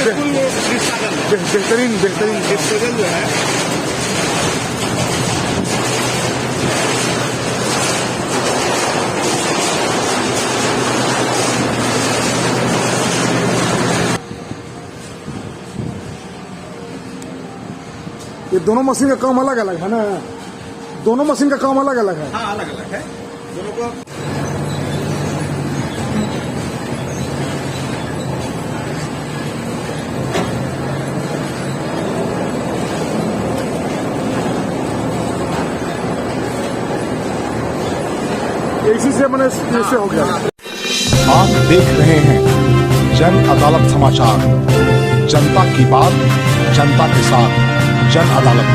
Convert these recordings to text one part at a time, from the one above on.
Successful निष्पादन है। बेहतरीन बेहतरीन डिस्पोजल जो है ये दोनों मशीन का काम अलग अलग है ना, दोनों मशीन का काम अलग अलग है। हाँ अलग अलग है दोनों को। इसी से मैंने इससे हो गया। आप देख रहे हैं जन अदालत समाचार, जनता की बात जनता के साथ, जन अदालत।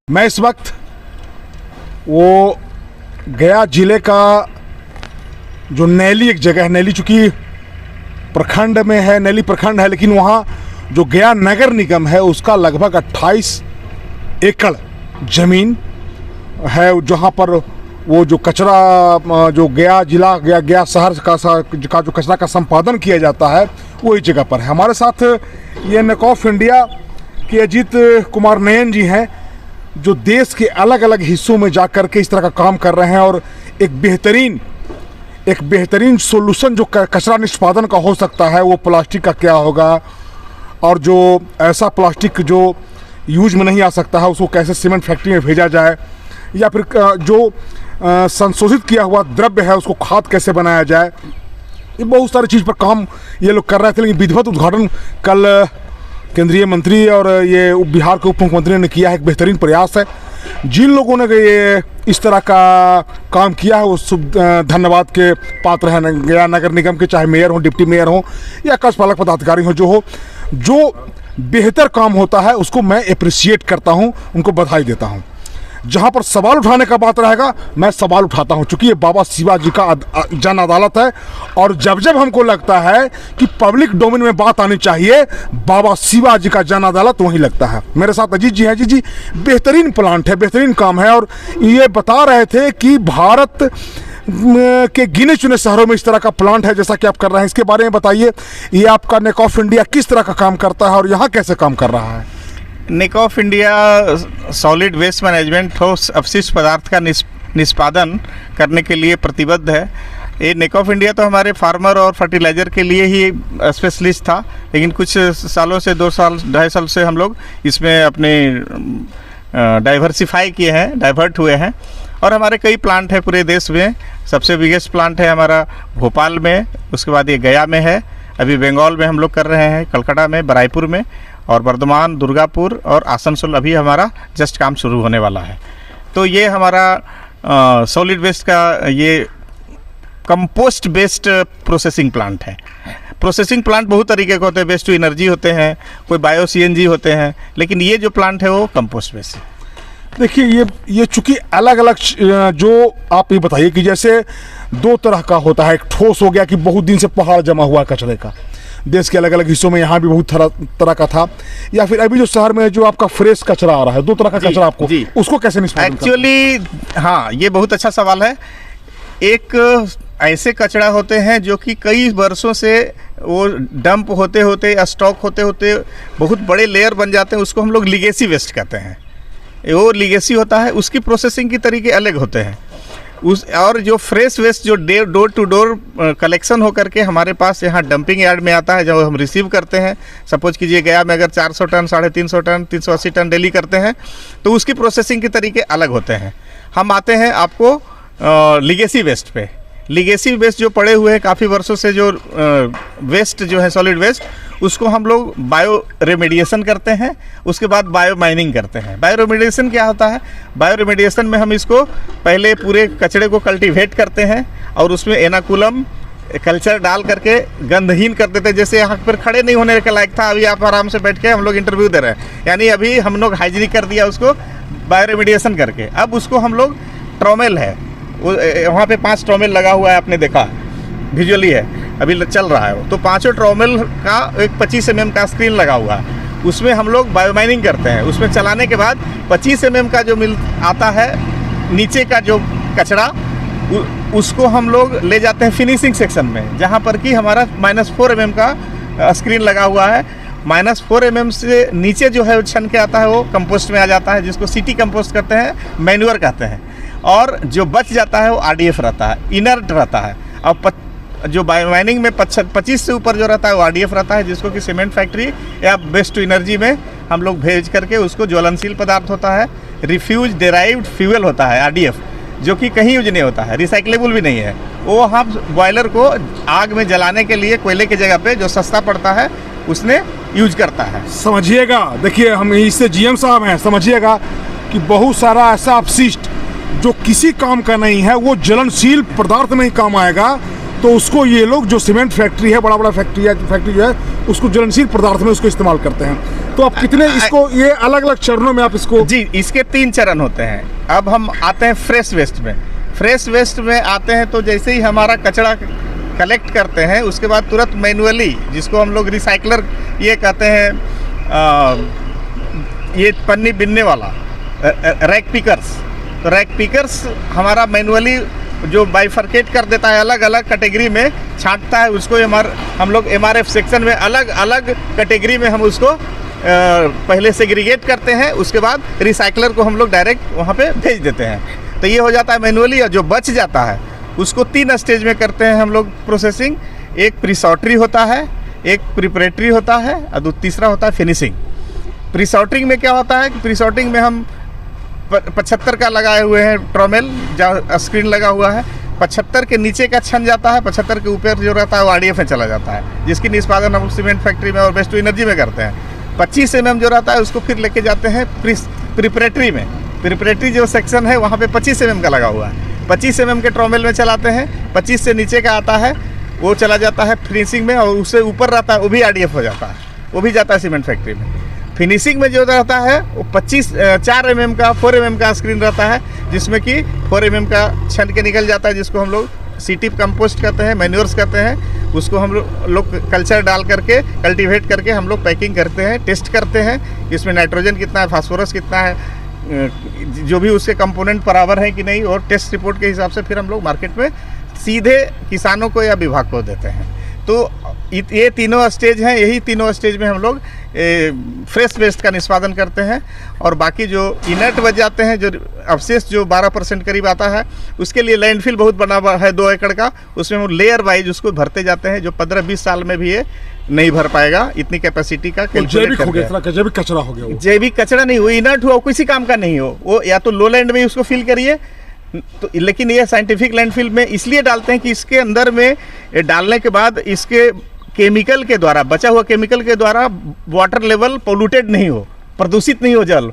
मैं इस वक्त वो गया जिले का जो नैली एक जगह है, नैली चूंकि प्रखंड में है, नैली प्रखंड है, लेकिन वहाँ जो गया नगर निगम है उसका लगभग 28 एकड़ जमीन है, जहाँ पर वो जो कचरा जो गया जिला गया शहर का जो कचरा का संपादन किया जाता है वो इस जगह पर है। हमारे साथ ये नेकॉफ इंडिया के अजीत कुमार नयन जी हैं, जो देश के अलग अलग हिस्सों में जाकर के इस तरह का काम कर रहे हैं और एक बेहतरीन सोल्यूशन जो कचरा निष्पादन का हो सकता है वो प्लास्टिक का क्या होगा, और जो ऐसा प्लास्टिक जो यूज में नहीं आ सकता है उसको कैसे सीमेंट फैक्ट्री में भेजा जाए, या फिर जो संशोधित किया हुआ द्रव्य है उसको खाद कैसे बनाया जाए। ये बहुत सारी चीज़ पर काम ये लोग कर रहे थे, लेकिन विधिवत उद्घाटन कल केंद्रीय मंत्री और ये बिहार के उप मुख्यमंत्री ने किया है। एक बेहतरीन प्रयास है। जिन लोगों ने ये इस तरह का काम किया है वो धन्यवाद के पात्र हैं। गया नगर निगम के चाहे मेयर हो, डिप्टी मेयर हो या कार्यपालक पदाधिकारी हो, जो बेहतर काम होता है उसको मैं अप्रिशिएट करता हूं, उनको बधाई देता हूं। जहां पर सवाल उठाने का बात रहेगा मैं सवाल उठाता हूं, क्योंकि ये बाबा शिवाजी का जन अदालत है और जब जब हमको लगता है कि पब्लिक डोमेन में बात आनी चाहिए, बाबा शिवाजी का जन अदालत वहीं लगता है। मेरे साथ अजीत जी हैं। अजीत जी, बेहतरीन प्लांट है, बेहतरीन काम है, और ये बता रहे थे कि भारत के गिने चुने शहरों में इस तरह का प्लांट है जैसा कि आप कर रहे हैं। इसके बारे में बताइए, ये आपका नेकॉफ इंडिया किस तरह का काम करता है और यहाँ कैसे काम कर रहा है? NACOF India solid waste management, ठोस अपशिष्ट पदार्थ का निष्पादन करने के लिए प्रतिबद्ध है। ये नेकॉफ इंडिया तो हमारे फार्मर और फर्टिलाइज़र के लिए ही स्पेशलिस्ट था, लेकिन कुछ सालों से 2 साल 2.5 साल से हम लोग इसमें अपने डाइवर्सिफाई किए हैं, डाइवर्ट हुए हैं, और हमारे कई प्लांट हैं पूरे देश में। सबसे बिगेस्ट प्लांट है हमारा भोपाल में, उसके बाद ये गया में है, अभी बंगाल में हम लोग कर रहे हैं, कलकत्ता में, बराईपुर में, और वर्धमान, दुर्गापुर और आसनसोल अभी हमारा जस्ट काम शुरू होने वाला है। तो ये हमारा सॉलिड वेस्ट का ये कंपोस्ट बेस्ड प्रोसेसिंग प्लांट है। प्रोसेसिंग प्लांट बहुत तरीके के होते हैं, वेस्ट टू एनर्जी होते हैं, कोई बायो सीएनजी होते हैं, लेकिन ये जो प्लांट है वो कंपोस्ट बेस्ड है। देखिए, ये चूंकि अलग अलग जो आप ये बताइए कि जैसे 2 तरह का होता है, एक ठोस हो गया कि बहुत दिन से पहाड़ जमा हुआ कचरे का, देश के अलग अलग हिस्सों में यहाँ भी बहुत तरह का था, या फिर अभी जो शहर में जो आपका फ्रेश कचरा आ रहा है, 2 तरह का कचरा आपको, उसको कैसे निष्पादन? एक्चुअली हाँ, ये बहुत अच्छा सवाल है। एक ऐसे कचरा होते हैं जो कि कई वर्षों से वो डंप होते होते या स्टॉक होते होते बहुत बड़े लेयर बन जाते हैं, उसको हम लोग लीगेसी वेस्ट कहते हैं। वो लीगेसी होता है, उसकी प्रोसेसिंग के तरीके अलग होते हैं। और जो फ्रेश वेस्ट जो डोर टू डोर कलेक्शन होकर के हमारे पास यहाँ डंपिंग यार्ड में आता है, जब हम रिसीव करते हैं, सपोज कीजिए गया में अगर 400 टन, 350 टन, 380 टन डेली करते हैं, तो उसकी प्रोसेसिंग के तरीके अलग होते हैं। हम आते हैं आपको लीगेसी वेस्ट पे। लीगेसी वेस्ट जो पड़े हुए हैं काफ़ी वर्षों से, जो वेस्ट जो है सॉलिड वेस्ट, उसको हम लोग बायो रेमेडिएशन करते हैं, उसके बाद बायो माइनिंग करते हैं। बायो रेमेडिएशन क्या होता है? बायो रेमेडिएशन में हम इसको पहले पूरे कचरे को कल्टीवेट करते हैं और उसमें एनाकुलम कल्चर डाल करके गंधहीन कर देते हैं। जैसे यहाँ पर खड़े नहीं होने के लायक था, अभी आप आराम से बैठ के हम लोग इंटरव्यू दे रहे हैं, यानी अभी हम लोग हाइजीनिक कर दिया उसको बायो रेमेडिएशन करके। अब उसको हम लोग ट्रोमेल है, वहाँ पे 5 ट्रोमेल लगा हुआ है, आपने देखा विजुअली है, अभी चल रहा है वो। तो 5 ट्रोमेल का एक 25 mm का स्क्रीन लगा हुआ है, उसमें हम लोग बायोमाइनिंग करते हैं। उसमें चलाने के बाद 25 mm का जो मिल आता है नीचे का जो कचरा उसको हम लोग ले जाते हैं फिनिशिंग सेक्शन में, जहाँ पर कि हमारा -4 mm का स्क्रीन लगा हुआ है। -4 mm से नीचे जो है वो छन के आता है, वो कंपोस्ट में आ जाता है, जिसको सिटी कंपोस्ट कहते हैं, मैन्योर कहते हैं। और जो बच जाता है वो RDF रहता है, इनर्ट रहता है। और जो माइनिंग में 25 से ऊपर जो रहता है वो RDF रहता है, जिसको कि सीमेंट फैक्ट्री या वेस्ट टू एनर्जी में हम लोग भेज करके उसको ज्वलनशील पदार्थ होता है, रिफ्यूज डेराइव्ड फ्यूल होता है RDF, जो कि कहीं यूज नहीं होता है, रिसाइक्लेबल भी नहीं है। वो हम बॉयलर को आग में जलाने के लिए कोयले की जगह पे जो सस्ता पड़ता है उसने यूज करता है। समझिएगा, देखिए हम इससे GM साहब हैं, समझिएगा कि बहुत सारा ऐसा अपशिष्ट जो किसी काम का नहीं है, वो ज्वलनशील पदार्थ में ही काम आएगा, तो उसको ये लोग जो सीमेंट फैक्ट्री है, बड़ा फैक्ट्री जो है, उसको ज्वलनशील पदार्थ में उसको इस्तेमाल करते हैं। तो आप कितने इसको, ये अलग अलग चरणों में आप इसको? जी, इसके 3 चरण होते हैं। अब हम आते हैं फ्रेश वेस्ट में। फ्रेश वेस्ट में आते हैं तो जैसे ही हमारा कचरा कलेक्ट करते हैं, उसके बाद तुरंत मैनुअली, जिसको हम लोग रिसाइकलर ये कहते हैं, ये पन्नी बिनने वाला रैक पिकर्स, तो रैक पिकर्स हमारा मैनुअली जो बाइफर्केट कर देता है, अलग अलग कैटेगरी में छांटता है उसको। हम लोग MRF सेक्शन में अलग अलग कैटेगरी में हम उसको पहले सेग्रीगेट करते हैं, उसके बाद रिसाइकलर को हम लोग डायरेक्ट वहाँ पे भेज देते हैं। तो ये हो जाता है मैनुअली। और जो बच जाता है उसको 3 स्टेज में करते हैं हम लोग प्रोसेसिंग। एक प्री सॉर्टरी होता है, एक प्रिपरेटरी होता है, और तीसरा होता है फिनिशिंग। प्री सॉर्टिंग में क्या होता है कि प्री सॉर्टिंग में हम 75 का लगाए हुए हैं ट्रोमेल, जहाँ स्क्रीन लगा हुआ है। 75 के नीचे का छन जाता है, 75 के ऊपर जो रहता है वो RDF में चला जाता है, जिसकी निष्पादन हम सीमेंट फैक्ट्री में और वेस्ट टू एनर्जी में करते हैं। 25 mm जो रहता है उसको फिर लेके जाते हैं प्रिपरेटरी में। प्रिपरेटरी जो सेक्शन है वहाँ पे 25 mm का लगा हुआ है, 25 mm के ट्रोमेल में चलाते हैं। 25 से नीचे का आता है वो चला जाता है फिनिशिंग में, और उससे ऊपर रहता है वो भी RDF हो जाता है, वो भी जाता है सीमेंट फैक्ट्री में। फिनिशिंग में जो रहता है वो 4 mm का 4 mm का स्क्रीन रहता है, जिसमें कि 4 mm का छन के निकल जाता है, जिसको हम लोग सिटी कंपोस्ट कहते हैं, मैन्योर्स कहते हैं। उसको हम लोग कल्चर डाल करके, कल्टीवेट करके हम लोग पैकिंग करते हैं, टेस्ट करते हैं इसमें नाइट्रोजन कितना है, फास्फोरस कितना है, जो भी उसके कंपोनेंट बराबर हैं कि नहीं, और टेस्ट रिपोर्ट के हिसाब से फिर हम लोग मार्केट में सीधे किसानों को या विभाग को देते हैं। तो ये तीनों स्टेज हैं, यही तीनों स्टेज में हम लोग फ्रेश वेस्ट का निष्पादन करते हैं। और बाकी जो इनर्ट बच जाते हैं, जो अवशेष जो 12% करीब आता है, उसके लिए लैंडफिल बहुत बना हुआ है 2 एकड़ का, उसमें हम लेयर वाइज उसको भरते जाते हैं, जो 15-20 साल में भी ये नहीं भर पाएगा, इतनी कैपेसिटी का जैविक हो गया, जैविक कचरा हो गया। जैविक कचरा नहीं हो, इनर्ट हुआ, किसी काम का नहीं हो, वो या तो लो लैंड में उसको फिल करिए। तो लेकिन ये साइंटिफिक लैंडफिल में इसलिए डालते हैं कि इसके अंदर में डालने के बाद इसके केमिकल के द्वारा, बचा हुआ केमिकल के द्वारा वाटर लेवल पोल्यूटेड नहीं हो, प्रदूषित नहीं हो जल।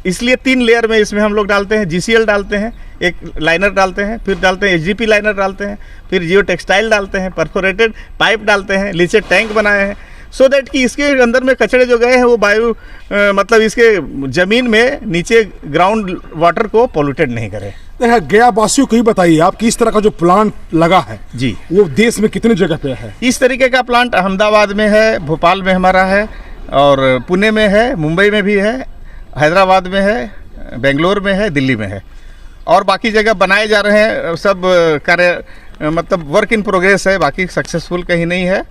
इसलिए 3 लेयर में इसमें हम लोग डालते हैं। GCL डालते हैं, एक लाइनर डालते हैं, फिर डालते हैं HDP लाइनर डालते हैं, फिर जियो टेक्सटाइल डालते हैं, परफोरेटेड पाइप डालते हैं, नीचे टैंक बनाए हैं, सो दैट कि इसके अंदर में कचरे जो गए हैं वो वायु मतलब इसके ज़मीन में नीचे ग्राउंड वाटर को पोल्यूटेड नहीं करे। गया वासियों को ही बताइए आप कि इस तरह का जो प्लांट लगा है जी, वो देश में कितनी जगह पे है? इस तरीके का प्लांट अहमदाबाद में है, भोपाल में हमारा है, और पुणे में है, मुंबई में भी है, हैदराबाद में है, बेंगलोर में है, दिल्ली में है, और बाकी जगह बनाए जा रहे हैं। सब कार्य मतलब वर्क इन प्रोग्रेस है, बाकी सक्सेसफुल कहीं नहीं है,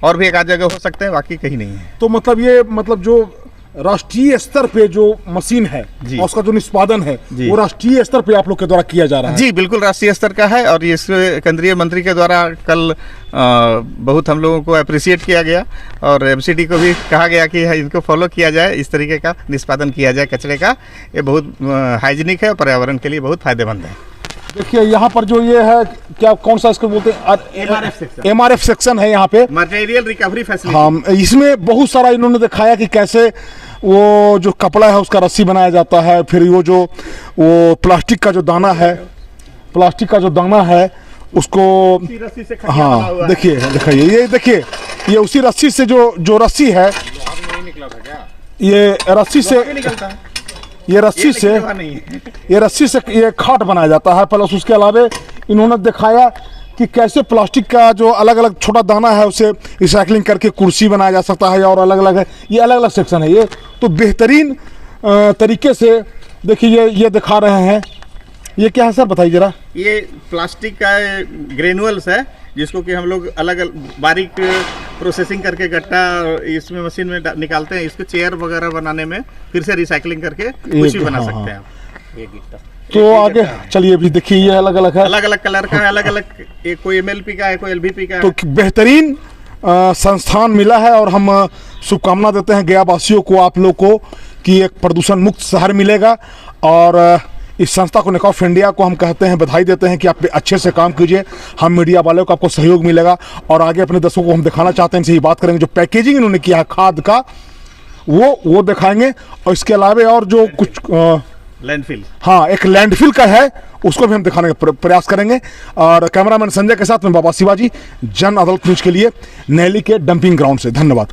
और भी एक आध जगह हो सकते हैं, बाकी कहीं नहीं है। तो मतलब ये जो राष्ट्रीय स्तर पे जो मशीन है और उसका जो निष्पादन है वो राष्ट्रीय स्तर पे आप लोग के द्वारा किया जा रहा है? जी बिल्कुल, राष्ट्रीय स्तर का है, और ये केंद्रीय मंत्री के द्वारा कल बहुत हम लोगों को अप्रिशिएट किया गया, और MCD को भी कहा गया कि इनको फॉलो किया जाए, इस तरीके का निष्पादन किया जाए कचरे का। ये बहुत हाइजीनिक है और पर्यावरण के लिए बहुत फायदेमंद है। देखिए यहाँ पर जो ये है, क्या कौन सा इसको बोलते हैं? MRF सेक्शन है यहाँ पे, मटेरियल रिकवरी फैसिलिटी। हाँ, इसमें बहुत सारा इन्होंने दिखाया कि कैसे वो जो कपड़ा है उसका रस्सी बनाया जाता है, फिर वो प्लास्टिक का जो दाना है उसको, हाँ देखिए ये देखिए, ये उसी रस्सी से जो रस्सी है, ये रस्सी से ये खाट बनाया जाता है। प्लस उसके अलावा इन्होंने दिखाया कि कैसे प्लास्टिक का जो अलग अलग छोटा दाना है उसे रिसाइकलिंग करके कुर्सी बनाया जा सकता है, और अलग अलग है, ये अलग अलग सेक्शन है। ये तो बेहतरीन तरीके से देखिए ये दिखा रहे हैं ये क्या है सर, बताइए जरा। ये प्लास्टिक का ग्रेनुअल्स है, जिसको कि हम लोग अलग बारीक प्रोसेसिंग करके गट्टा इसमें मशीन में निकालते हैं। इसको चेयर वगैरह बनाने में फिर से रिसाइकलिंग करके कुछ भी बना हाँ, सकते हैं आप। ये गिट्टा तो आगे चलिए, भी देखिए ये अलग अलग है, अलग अलग कलर का है, अलग अलग, एक कोई MLP का है, कोई LVP का है। तो बेहतरीन संस्थान मिला है और हम शुभकामना देते हैं गया वासियों को, आप लोग को, कि एक प्रदूषण मुक्त शहर मिलेगा। और इस संस्था को, नेक ऑफ इंडिया को हम कहते हैं, बधाई देते हैं कि आप अच्छे से काम कीजिए। हम मीडिया वालों को आपको सहयोग मिलेगा और आगे अपने दर्शकों को हम दिखाना चाहते हैं, इनसे ही बात करेंगे। जो पैकेजिंग इन्होंने किया है खाद का, वो दिखाएंगे। और इसके अलावा और जो कुछ लैंडफिल, हाँ, एक लैंडफिल का है, उसको भी हम दिखाने का प्रयास करेंगे। और कैमरामैन संजय के साथ में बाबा शिवाजी, जन अदालत न्यूज के लिए नैली के डंपिंग ग्राउंड से। धन्यवाद।